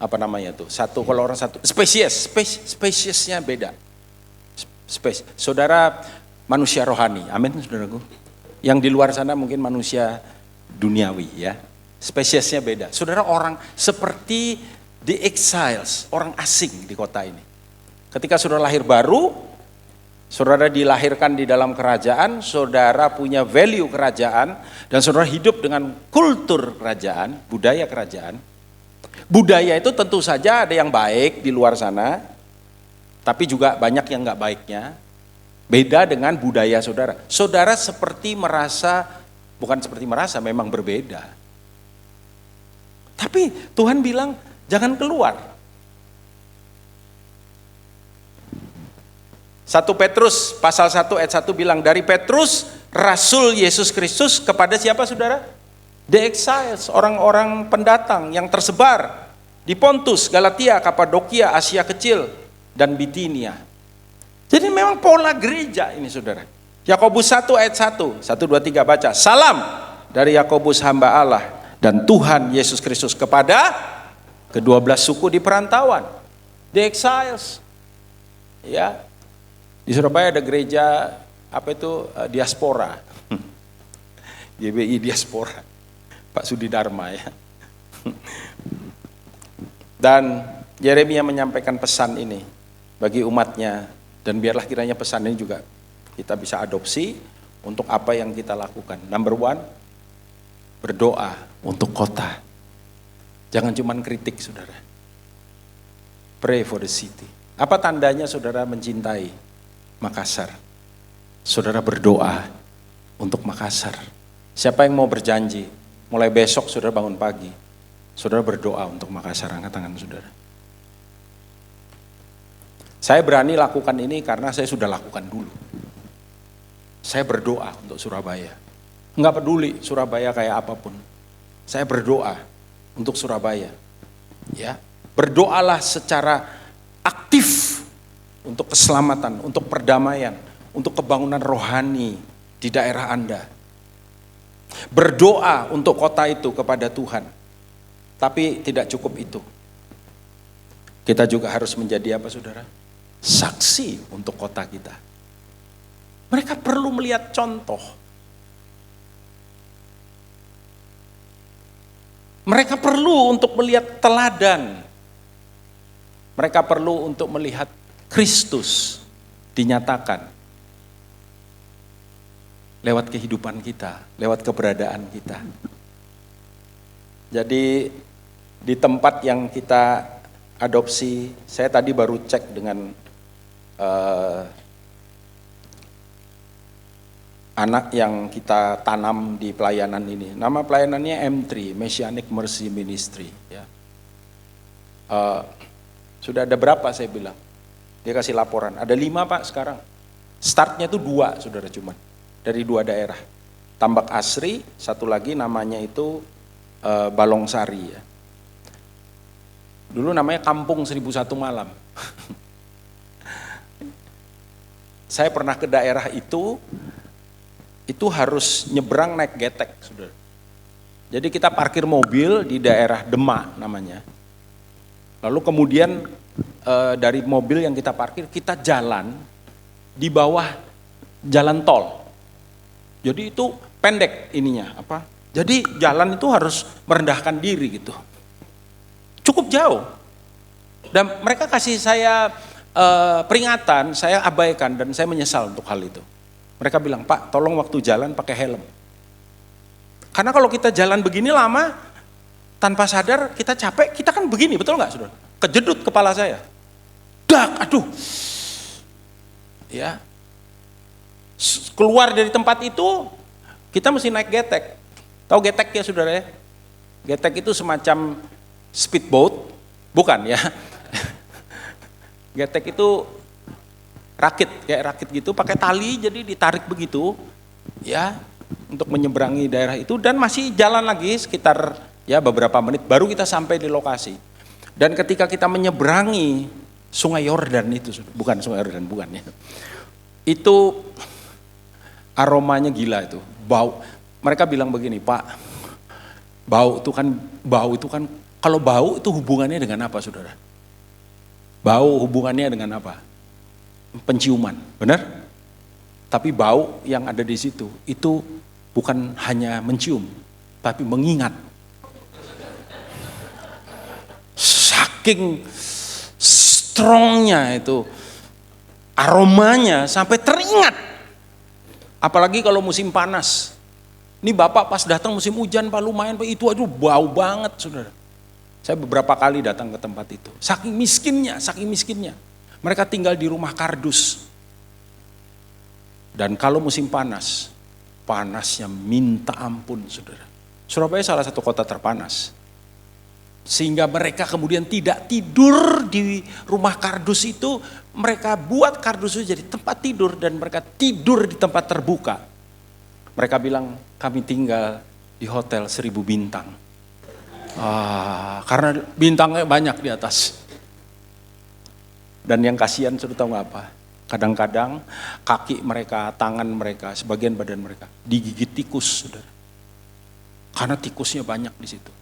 apa namanya tuh? Kalau orang satu spesiesnya beda. Saudara manusia rohani. Amin saudaraku. Yang di luar sana mungkin manusia duniawi ya. Spesiesnya beda. Saudara orang seperti the exiles, orang asing di kota ini. Ketika saudara lahir baru, saudara dilahirkan di dalam kerajaan, saudara punya value kerajaan, dan saudara hidup dengan kultur kerajaan, budaya kerajaan. Budaya itu tentu saja ada yang baik di luar sana, tapi juga banyak yang nggak baiknya. Beda dengan budaya saudara. Saudara seperti merasa, bukan seperti merasa, memang berbeda. Tapi Tuhan bilang jangan keluar. 1 Petrus pasal 1 ayat 1 bilang, dari Petrus, Rasul Yesus Kristus kepada siapa saudara? The exiles, orang-orang pendatang yang tersebar di Pontus, Galatia, Kapadokia, Asia Kecil, dan Bitinia. Jadi memang pola gereja ini saudara. Yakobus 1 ayat 1, 1, 2, 3 baca. Salam dari Yakobus hamba Allah dan Tuhan Yesus Kristus kepada ke-12 suku di perantauan. The exiles. Ya. Di Surabaya ada gereja diaspora. GBI diaspora. Pak Sudi Dharma ya. Dan Yeremia menyampaikan pesan ini bagi umatnya, dan biarlah kiranya pesan ini juga kita bisa adopsi untuk apa yang kita lakukan. Number one, berdoa untuk kota. Jangan cuma kritik saudara. Pray for the city. Apa tandanya saudara mencintai Makassar? Saudara berdoa untuk Makassar. Siapa yang mau berjanji, mulai besok saudara bangun pagi, saudara berdoa untuk Makassar, angkat tangan saudara. Saya berani lakukan ini karena saya sudah lakukan dulu. Saya berdoa untuk Surabaya. Enggak peduli Surabaya kayak apapun. Saya berdoa untuk Surabaya. Ya, berdoalah secara aktif untuk keselamatan, untuk perdamaian, untuk kebangunan rohani di daerah Anda. Berdoa untuk kota itu kepada Tuhan. Tapi tidak cukup itu. Kita juga harus menjadi apa saudara? Saksi untuk kota kita. Mereka perlu melihat contoh. Mereka perlu untuk melihat teladan. Mereka perlu untuk melihat Kristus dinyatakan lewat kehidupan kita, lewat keberadaan kita. Jadi di tempat yang kita adopsi, saya tadi baru cek dengan anak yang kita tanam di pelayanan ini. Nama pelayanannya M3, Messianic Mercy Ministry. Ya. Sudah ada berapa saya bilang? Dia kasih laporan. Ada 5 Pak sekarang. Startnya itu 2 saudara cuman. Dari 2 daerah. Tambak Asri, satu lagi namanya itu Balongsari ya. Dulu namanya Kampung 1001 Malam. Saya pernah ke daerah itu harus nyebrang naik getek, saudara. Jadi kita parkir mobil di daerah Demak namanya. Lalu kemudian dari mobil yang kita parkir, kita jalan di bawah jalan tol. Jadi itu pendek ininya, apa? Jadi jalan itu harus merendahkan diri gitu. Cukup jauh. Dan mereka kasih saya peringatan, saya abaikan dan saya menyesal untuk hal itu. Mereka bilang, Pak tolong waktu jalan pakai helm. Karena kalau kita jalan begini lama, tanpa sadar kita capek, kita kan begini, betul nggak saudara? Kejedut kepala saya. Dak, aduh. Ya. Keluar dari tempat itu, kita mesti naik getek. Tahu getek ya saudara ya? Getek itu semacam speedboat, bukan ya? Getek itu rakit, kayak rakit gitu, pakai tali jadi ditarik begitu, ya, untuk menyeberangi daerah itu dan masih jalan lagi sekitar ya beberapa menit baru kita sampai di lokasi. Dan ketika kita menyeberangi Sungai Yordan itu, bukan Sungai Yordan, bukan ya, itu aromanya gila itu, bau. Mereka bilang begini, Pak, bau itu kan kalau bau itu hubungannya dengan apa, saudara? Bau hubungannya dengan apa? Penciuman, benar? Tapi bau yang ada di situ itu bukan hanya mencium, tapi mengingat. Saking strongnya itu aromanya sampai teringat. Apalagi kalau musim panas. Ini Bapak pas datang musim hujan Pak, lumayan Pak, itu aduh bau banget saudara. Saya beberapa kali datang ke tempat itu. Saking miskinnya. Mereka tinggal di rumah kardus. Dan kalau musim panas, panasnya minta ampun saudara. Surabaya salah satu kota terpanas. Sehingga mereka kemudian tidak tidur di rumah kardus itu, mereka buat kardus itu jadi tempat tidur dan mereka tidur di tempat terbuka. Mereka bilang, kami tinggal di hotel 1000 bintang. Karena bintangnya banyak di atas. Dan yang kasihan sudah tahu nggak apa? Kadang-kadang kaki mereka, tangan mereka, sebagian badan mereka digigit tikus, saudara. Karena tikusnya banyak di situ.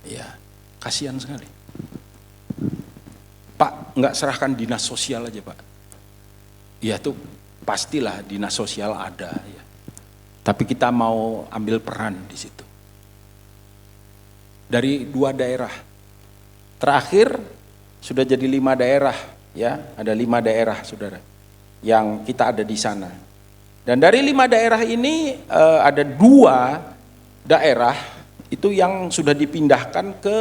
Ya, kasihan sekali. Pak, nggak serahkan dinas sosial aja Pak. Ya tuh pastilah dinas sosial ada. Ya. Tapi kita mau ambil peran di situ. Dari 2 daerah. Terakhir sudah jadi 5 daerah. Ya, ada 5 daerah saudara. Yang kita ada di sana. Dan dari 5 daerah ini ada 2 daerah itu yang sudah dipindahkan ke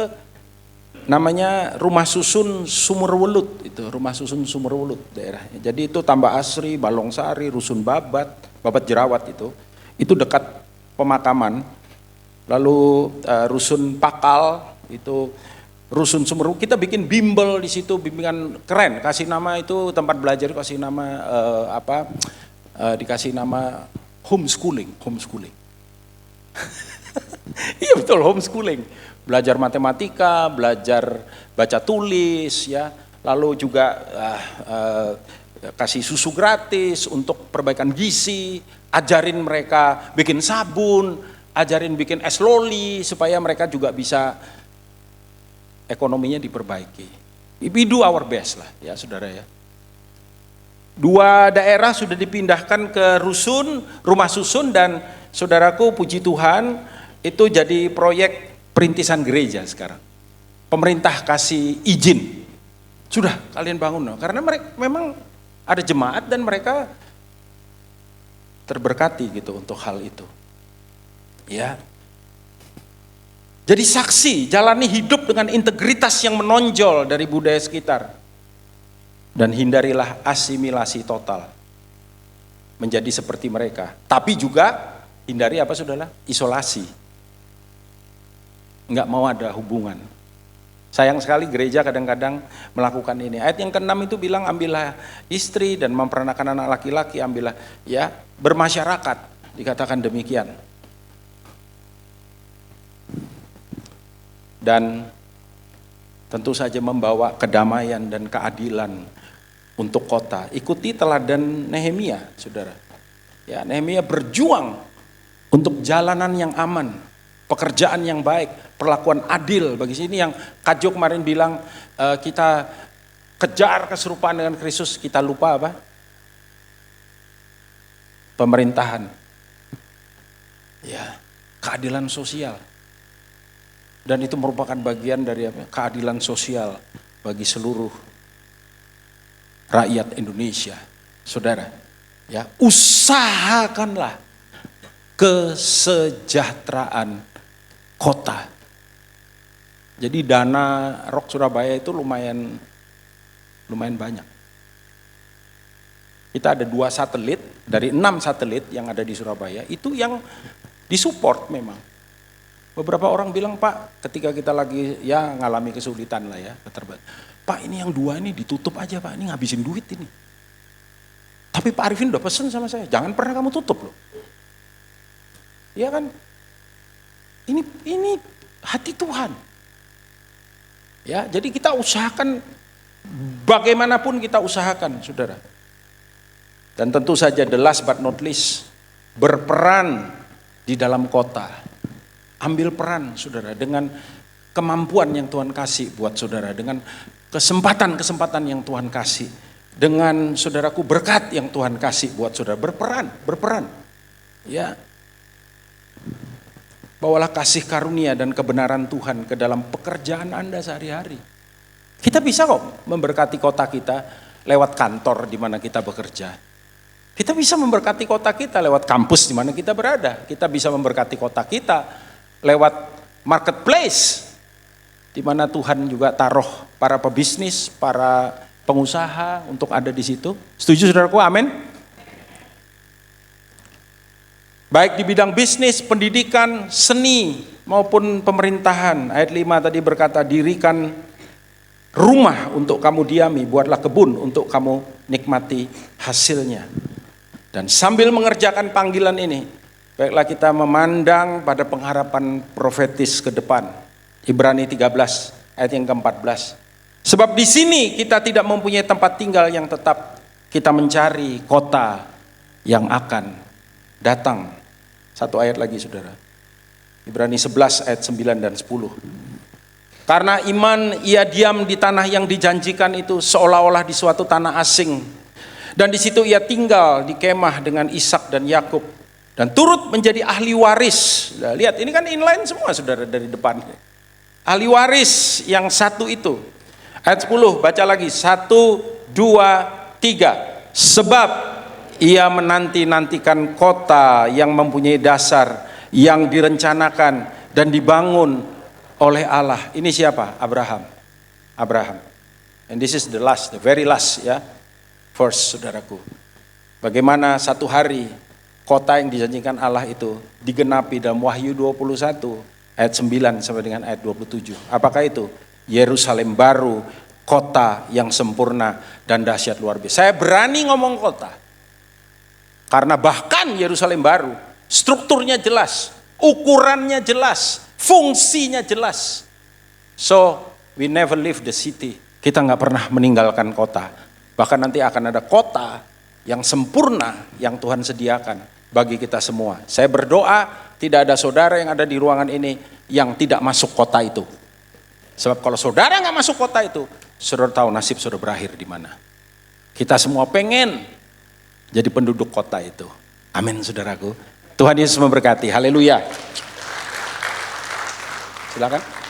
namanya Rumah Susun Sumurwulut, itu Rumah Susun Sumurwulut daerahnya. Jadi itu Tambak Asri, Balongsari, Rusun Babat Jerawat itu dekat pemakaman. Lalu Rusun Pakal itu Rusun Sumurwulut, kita bikin bimbel di situ, bimbingan keren, kasih nama itu tempat belajar, kasih nama dikasih nama homeschooling. Iya betul, homeschooling. Belajar matematika, belajar baca tulis, ya. Lalu juga kasih susu gratis untuk perbaikan gizi, ajarin mereka bikin sabun, ajarin bikin es loli supaya mereka juga bisa ekonominya diperbaiki. We do our best lah, ya saudara ya. 2 daerah sudah dipindahkan ke Rusun, Rumah Susun, dan saudaraku puji Tuhan itu jadi proyek perintisan gereja sekarang. Pemerintah kasih izin. Sudah kalian bangun. Karena mereka memang ada jemaat dan mereka terberkati gitu untuk hal itu. Ya. Jadi saksi, jalani hidup dengan integritas yang menonjol dari budaya sekitar. Dan hindarilah asimilasi total. Menjadi seperti mereka. Tapi juga hindari apa saudara? Isolasi. Enggak mau ada hubungan. Sayang sekali gereja kadang-kadang melakukan ini. Ayat yang ke-6 itu bilang ambillah istri dan memperanakan anak laki-laki, ambillah ya, bermasyarakat, dikatakan demikian. Dan tentu saja membawa kedamaian dan keadilan untuk kota. Ikuti teladan Nehemia, saudara. Ya, Nehemia berjuang untuk jalanan yang aman, pekerjaan yang baik, perlakuan adil bagi sini yang Kak Jo kemarin bilang kita kejar keserupaan dengan Kristus, kita lupa apa? Pemerintahan. Ya, keadilan sosial. Dan itu merupakan bagian dari apa? Keadilan sosial bagi seluruh rakyat Indonesia. Saudara, ya, usahakanlah kesejahteraan kota. Jadi dana Rock Surabaya itu lumayan banyak. Kita ada 2 satelit dari 6 satelit yang ada di Surabaya itu yang disupport memang. Beberapa orang bilang, Pak, ketika kita lagi ya ngalami kesulitan lah ya, Pak ini yang 2 ini ditutup aja Pak, ini ngabisin duit ini. Tapi Pak Arifin udah pesen sama saya, jangan pernah kamu tutup loh. Iya kan? Ini hati Tuhan. Ya, jadi kita usahakan bagaimanapun kita usahakan, saudara. Dan tentu saja the last but not least, berperan di dalam kota. Ambil peran, saudara, dengan kemampuan yang Tuhan kasih buat saudara, dengan kesempatan-kesempatan yang Tuhan kasih, dengan saudaraku berkat yang Tuhan kasih buat saudara, berperan. Ya. Bawalah kasih karunia dan kebenaran Tuhan ke dalam pekerjaan Anda sehari-hari. Kita bisa kok memberkati kota kita lewat kantor di mana kita bekerja. Kita bisa memberkati kota kita lewat kampus di mana kita berada. Kita bisa memberkati kota kita lewat marketplace di mana Tuhan juga taruh para pebisnis, para pengusaha untuk ada di situ. Setuju saudaraku? Amin. Baik di bidang bisnis, pendidikan, seni maupun pemerintahan. Ayat 5 tadi berkata, dirikan rumah untuk kamu diami, buatlah kebun untuk kamu nikmati hasilnya. Dan sambil mengerjakan panggilan ini, baiklah kita memandang pada pengharapan profetis ke depan. Ibrani 13 ayat yang ke-14. Sebab di sini kita tidak mempunyai tempat tinggal yang tetap, kita mencari kota yang akan datang. Satu ayat lagi saudara. Ibrani 11 ayat 9 dan 10. Karena iman ia diam di tanah yang dijanjikan itu seolah-olah di suatu tanah asing. Dan di situ ia tinggal di kemah dengan Ishak dan Yakub dan turut menjadi ahli waris. Nah, lihat ini kan inline semua saudara dari depan. Ahli waris yang satu itu. Ayat 10 baca lagi 1, 2, 3. Sebab ia menanti-nantikan kota yang mempunyai dasar, yang direncanakan dan dibangun oleh Allah. Ini siapa? Abraham. And this is the very last ya. First saudaraku. Bagaimana satu hari kota yang dijanjikan Allah itu digenapi dalam Wahyu 21 ayat 9 sampai dengan ayat 27. Apakah itu? Yerusalem baru, kota yang sempurna dan dahsyat luar biasa. Saya berani ngomong kota. Karena bahkan Yerusalem baru, strukturnya jelas, ukurannya jelas, fungsinya jelas. So, we never leave the city. Kita nggak pernah meninggalkan kota. Bahkan nanti akan ada kota yang sempurna yang Tuhan sediakan bagi kita semua. Saya berdoa tidak ada saudara yang ada di ruangan ini yang tidak masuk kota itu. Sebab kalau saudara nggak masuk kota itu, saudara tahu nasib saudara berakhir di mana. Kita semua pengen jadi penduduk kota itu. Amin saudaraku. Tuhan Yesus memberkati. Haleluya. Silakan.